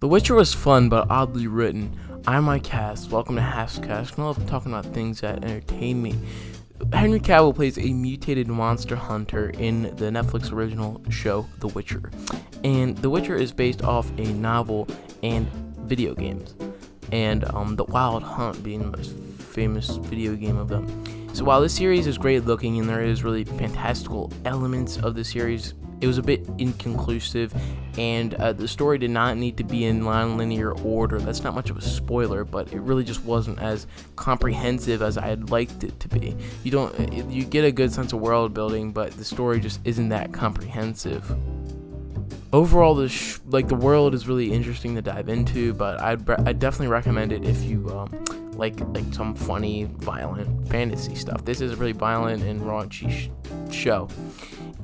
The Witcher was fun but oddly written. I'm my cast. Welcome to Hasscast. I love talking about things that entertain me. Henry Cavill plays a mutated monster hunter in the Netflix original show The Witcher. And The Witcher is based off a novel and video games. And The Wild Hunt being the most famous video game of them. So while this series is great looking and there is really fantastical elements of the series, it was a bit inconclusive, and the story did not need to be in linear order. That's not much of a spoiler, but it really just wasn't as comprehensive as I had liked it to be. You get a good sense of world building, but the story just isn't that comprehensive. Overall, the world is really interesting to dive into, but I'd definitely recommend it if you like some funny, violent fantasy stuff. This is a really violent and raunchy show.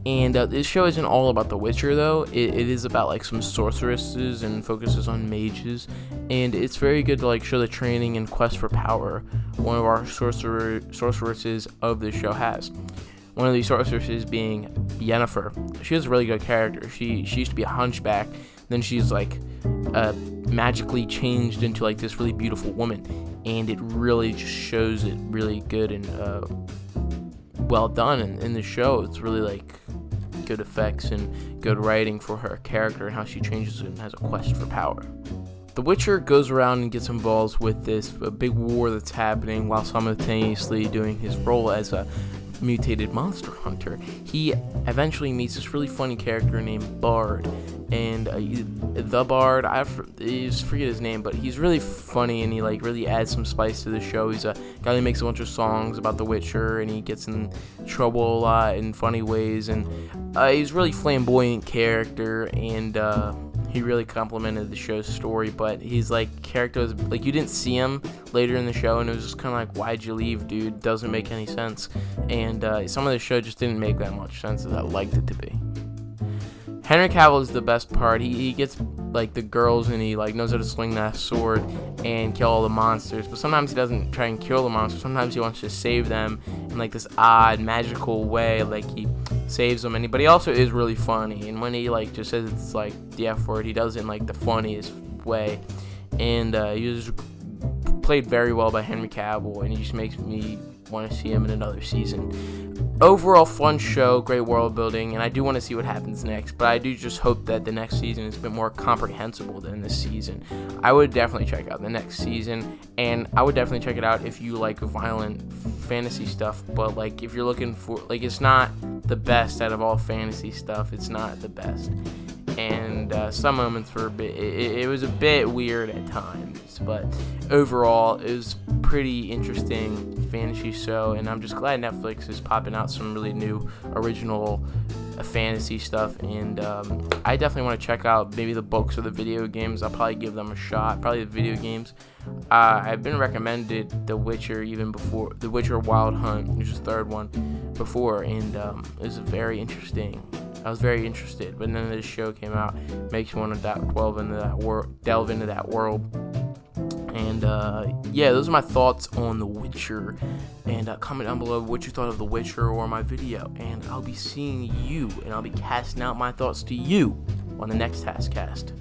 And this show isn't all about The Witcher, though. It is about like some sorceresses and focuses on mages, and it's very good to show the training and quest for power one of our sorceresses of the show has. One of these sorceresses being Yennefer. She has a really good character. She used to be a hunchback, then she's magically changed into this really beautiful woman, and it really just shows it really good and well done in the show. It's really good effects and good writing for her character and how she changes and has a quest for power. The Witcher goes around and gets involved with this big war that's happening while simultaneously doing his role as a mutated monster hunter. He eventually meets this really funny character named Bard, and the Bard, I just forget his name, but he's really funny and he really adds some spice to the show. He's a guy that makes a bunch of songs about The Witcher, and he gets in trouble a lot in funny ways, and he's a really flamboyant character, and he really complimented the show's story. But his character was you didn't see him later in the show, and it was just kind of why'd you leave, dude? Doesn't make any sense. And some of the show just didn't make that much sense as I liked it to be. Henry Cavill is the best part. He gets the girls, and he knows how to swing that sword and kill all the monsters. But sometimes he doesn't try and kill the monsters. Sometimes he wants to save them in this odd magical way. He saves them, but he also is really funny. And when he just says it's the F word, he does it in the funniest way. And he was played very well by Henry Cavill, and he just makes me want to see him in another season. Overall, fun show, great world building, and I do want to see what happens next, but I do just hope that the next season is a bit more comprehensible than this season. I would definitely check out the next season, and I would definitely check it out if you like violent fantasy stuff, but if you're looking for, it's not the best out of all fantasy stuff. It's not the best, and some moments were it was a bit weird at times, but overall it was pretty interesting fantasy show, and I'm just glad Netflix is popping out some really new original fantasy stuff, and I definitely want to check out maybe the books or the video games. I'll probably give them a shot. Probably the video games. I've been recommended The Witcher even before, The Witcher Wild Hunt, which is the third one, before, and it was very interesting. I was very interested, but then this show came out, makes you want to delve into that world. And those are my thoughts on The Witcher. And comment down below what you thought of The Witcher or my video. And I'll be seeing you, and I'll be casting out my thoughts to you on the next Hasscast.